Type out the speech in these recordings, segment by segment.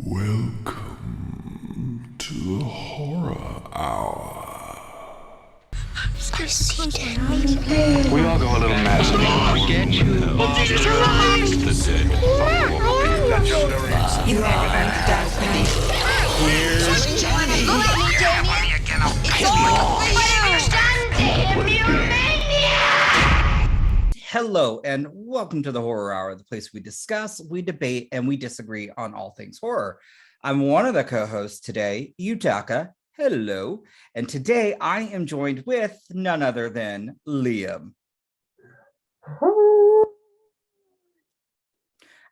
Welcome to the Horror Hour. We all go a little mad sometimes. We get you. The dead follow You are on the dark night. Here's Johnny. Hello and welcome to the Horror Hour, the place we discuss, we debate, and we disagree on all things horror. I'm one of the co-hosts today, Yutaka. Hello. And today I am joined with none other than Liam.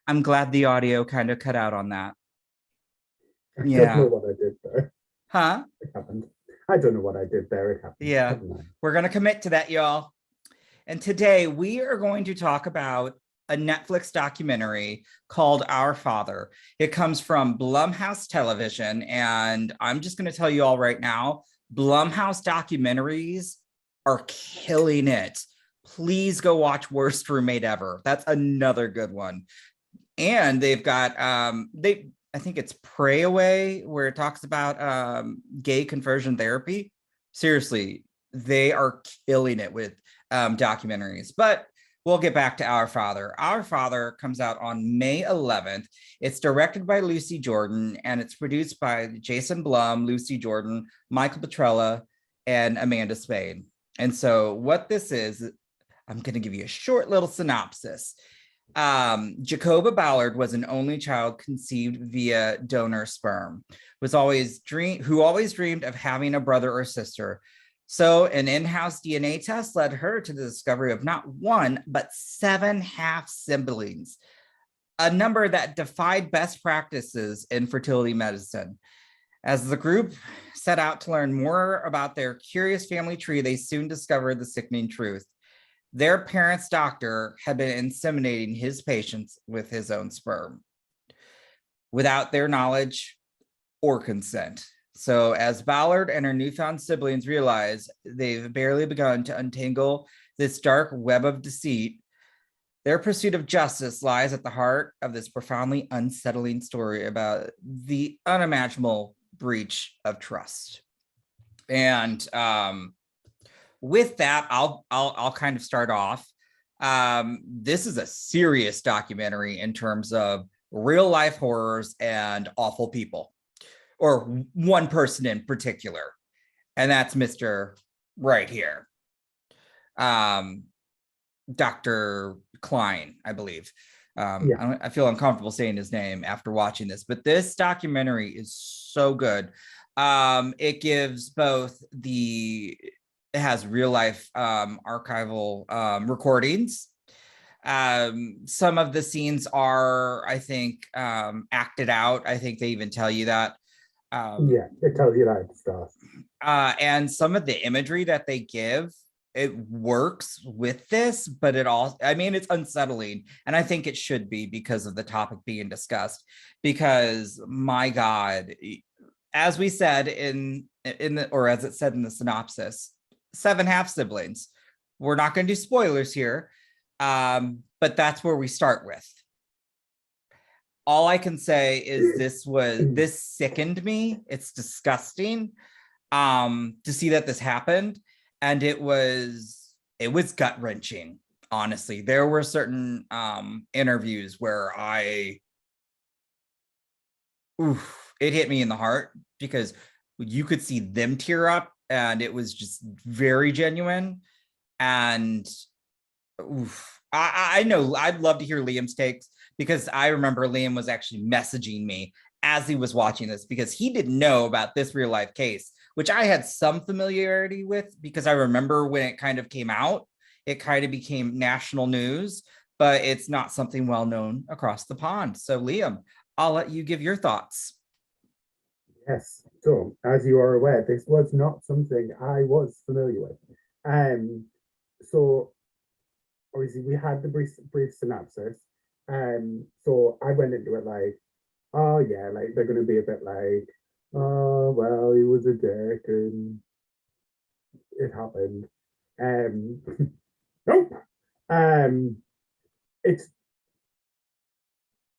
I'm glad the audio kind of cut out on that. I Yeah. don't know what I did there. Huh? It happened. I don't know what I did there. It happened. Yeah. Never mind. We're going to commit to that, y'all. And today we are going to talk about a Netflix documentary called Our Father. It comes from Blumhouse Television. And I'm just going to tell you all right now, Blumhouse documentaries are killing it. Please go watch Worst Roommate Ever. That's another good one. And they've got, I think it's Pray Away, where it talks about gay conversion therapy. Seriously, they are killing it with documentaries. But we'll get back to Our Father. Our Father comes out on May 11th. It's directed by Lucy Jordan, and it's produced by Jason Blum, Lucy Jordan, Michael Petrella, and Amanda Spain. And so what this is, I'm going to give you a short little synopsis. Jacoba Ballard was an only child conceived via donor sperm, who always dreamed of having a brother or sister. So an in-house DNA test led her to the discovery of not one, but 7 half siblings, a number that defied best practices in fertility medicine. As the group set out to learn more about their curious family tree, they soon discovered the sickening truth. Their parents' doctor had been inseminating his patients with his own sperm without their knowledge or consent. So as Ballard and her newfound siblings realize they've barely begun to untangle this dark web of deceit, their pursuit of justice lies at the heart of this profoundly unsettling story about the unimaginable breach of trust. And with that, I'll kind of start off. This is a serious documentary in terms of real life horrors and awful people, or one person in particular, and that's Mr. right here, Dr. Klein, I believe. I feel uncomfortable saying his name after watching this, but this documentary is so good. It gives it has real life archival recordings. Some of the scenes are, I think, acted out. I think they even tell you that. It tells you that stuff. And some of the imagery that they give, it works with this, but it's unsettling. And I think it should be because of the topic being discussed, because my God, as we said as it said in the synopsis, 7 half siblings. We're not going to do spoilers here, but that's where we start with. All I can say is this sickened me. It's disgusting to see that this happened, and it was gut-wrenching. Honestly, there were certain interviews where it hit me in the heart, because you could see them tear up, and it was just very genuine. And I know I'd love to hear Liam's takes, because I remember Liam was actually messaging me as he was watching this, because he didn't know about this real life case, which I had some familiarity with, because I remember when it kind of came out, it kind of became national news, but it's not something well known across the pond. So Liam, I'll let you give your thoughts. Yes. So, as you are aware, this was not something I was familiar with. So obviously we had the brief synopsis. So I went into it like, oh yeah, like they're going to be a bit like, oh well, he was a dick and it happened. Nope. It's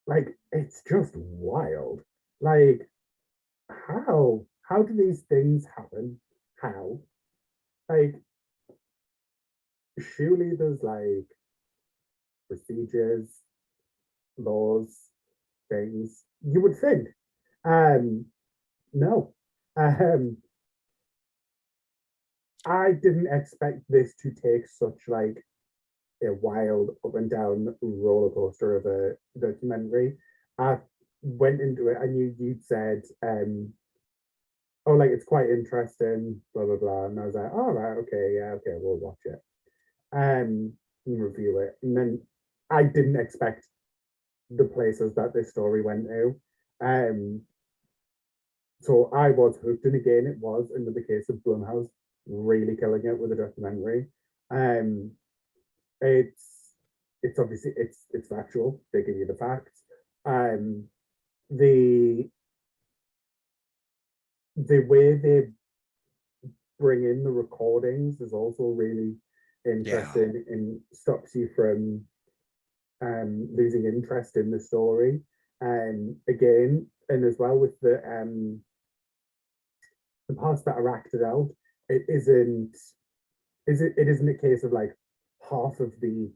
like, it's just wild. Like, how do these things happen? How? Like, surely there's like procedures, laws, things you would think. Um, no. Um, I didn't expect this to take such like a wild up and down roller coaster of a documentary. I went into it. I knew you'd said, "Oh, like it's quite interesting," blah blah blah, and I was like, "All right, okay, yeah, okay, we'll watch it, and review it." And then I didn't expect the places that this story went to. Um, so I was hooked, and again, it was another case of Blumhouse really killing it with a documentary. Um, it's obviously it's factual. They give you the facts. Um, the way they bring in the recordings is also really interesting and stops you from losing interest in the story. Again, and as well with the parts that are acted out, it isn't a case of like half of the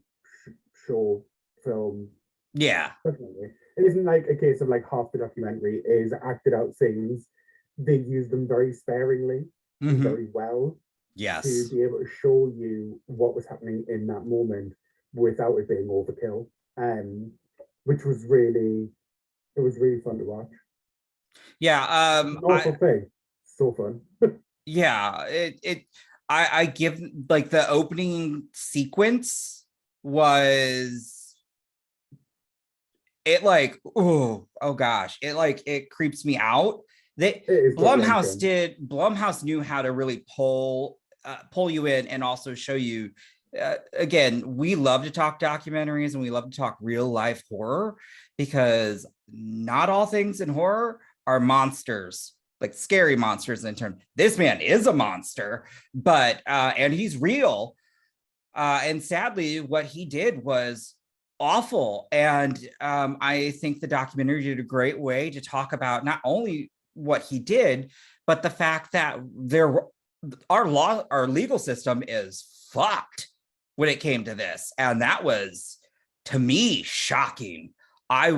show film. Yeah. Definitely. It isn't like a case of like half the documentary is acted out scenes. They use them very sparingly and very well to be able to show you what was happening in that moment without it being overkill. Which was really fun to watch. Yeah. Awful thing. So fun. Yeah, I give like the opening sequence was it like oh gosh, it creeps me out. Blumhouse knew how to really pull you in and also show you again, we love to talk documentaries and we love to talk real life horror because not all things in horror are monsters, like scary monsters in turn. This man is a monster, but and he's real. And sadly, what he did was awful. And I think the documentary did a great way to talk about not only what he did, but the fact that our legal system is fucked when it came to this. And that was, to me, shocking. I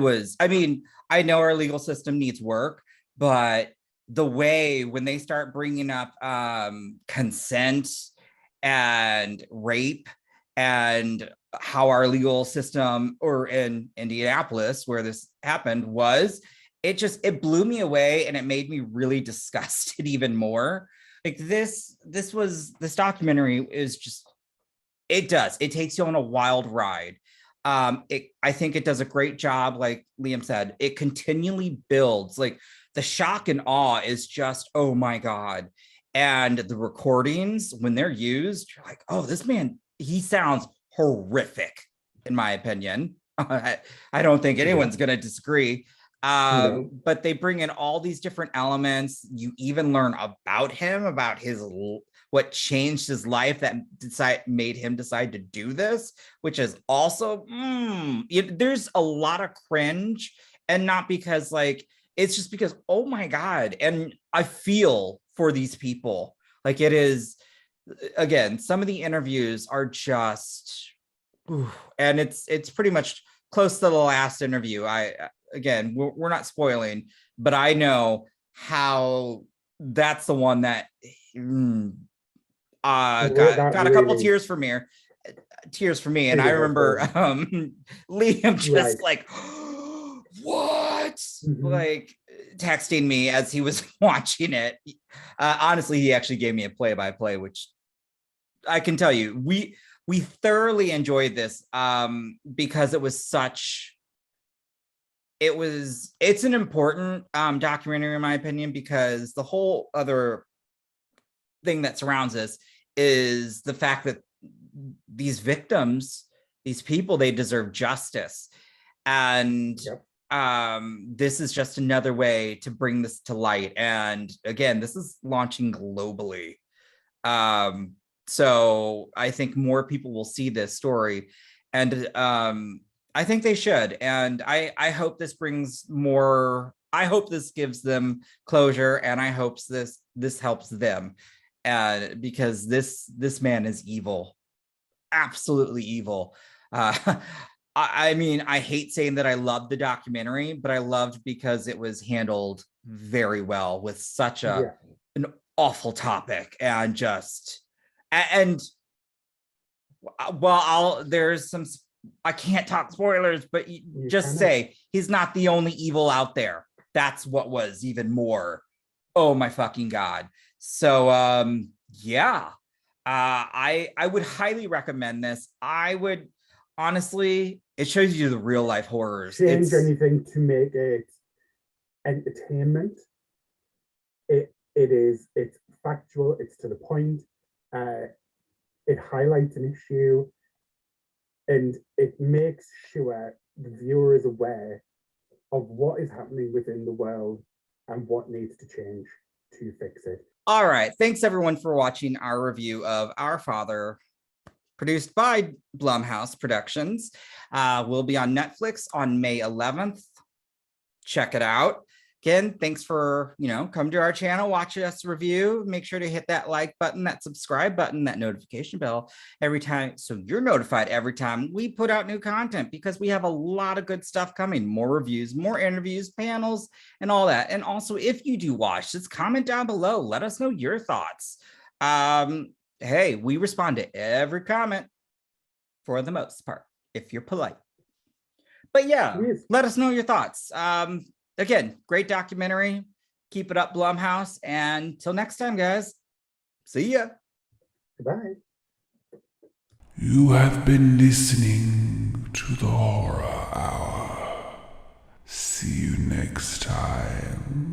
mean, I know our legal system needs work, but the way when they start bringing up consent and rape and how our legal system, or in Indianapolis where this happened, was, it blew me away and it made me really disgusted even more. Like this documentary is just, it takes you on a wild ride. I think it does a great job. Like Liam said, it continually builds. Like the shock and awe is just, oh my God. And the recordings, when they're used, you're like, oh, this man, he sounds horrific, in my opinion. I don't think anyone's going to disagree. But they bring in all these different elements. You even learn about him, about what changed his life that made him decide to do this, which is also, there's a lot of cringe, and not because like, it's just because, oh my God. And I feel for these people. Like it is, again, some of the interviews are just, and it's pretty much close to the last interview. Again, we're not spoiling, but I know how that's the one that got a couple tears for me. And I remember Liam just like, what? Like texting me as he was watching it. Honestly, he actually gave me a play-by-play, which I can tell you, we thoroughly enjoyed this because it was it's an important documentary in my opinion, because the whole other thing that surrounds this is the fact that these victims, these people, they deserve justice. And this is just another way to bring this to light. And again, this is launching globally. So I think more people will see this story, and I think they should. And I hope this brings more I hope this gives them closure, and I hope this helps them, because this man is evil, absolutely evil. I mean, I hate saying that I loved the documentary, but I loved because it was handled very well with such an awful topic, and just well, there's some, I can't talk spoilers, but you just say he's not the only evil out there. That's what was even more, oh my fucking God. So yeah, I would highly recommend this. I would honestly, it shows you the real life horrors. Change anything to make it entertainment. It's factual, it's to the point. It highlights an issue, and it makes sure the viewer is aware of what is happening within the world and what needs to change to fix it. All right. Thanks everyone for watching our review of Our Father, produced by Blumhouse Productions. We'll be on Netflix on May 11th. Check it out. Again, thanks for, come to our channel, watch us review. Make sure to hit that like button, that subscribe button, that notification bell every time, so you're notified every time we put out new content, because we have a lot of good stuff coming, more reviews, more interviews, panels, and all that. And also, if you do watch, just comment down below. Let us know your thoughts. Hey, we respond to every comment for the most part, if you're polite. But yeah, let us know your thoughts. Again, great documentary. Keep it up, Blumhouse. And until next time, guys, see ya. Goodbye. You have been listening to the Horror Hour. See you next time.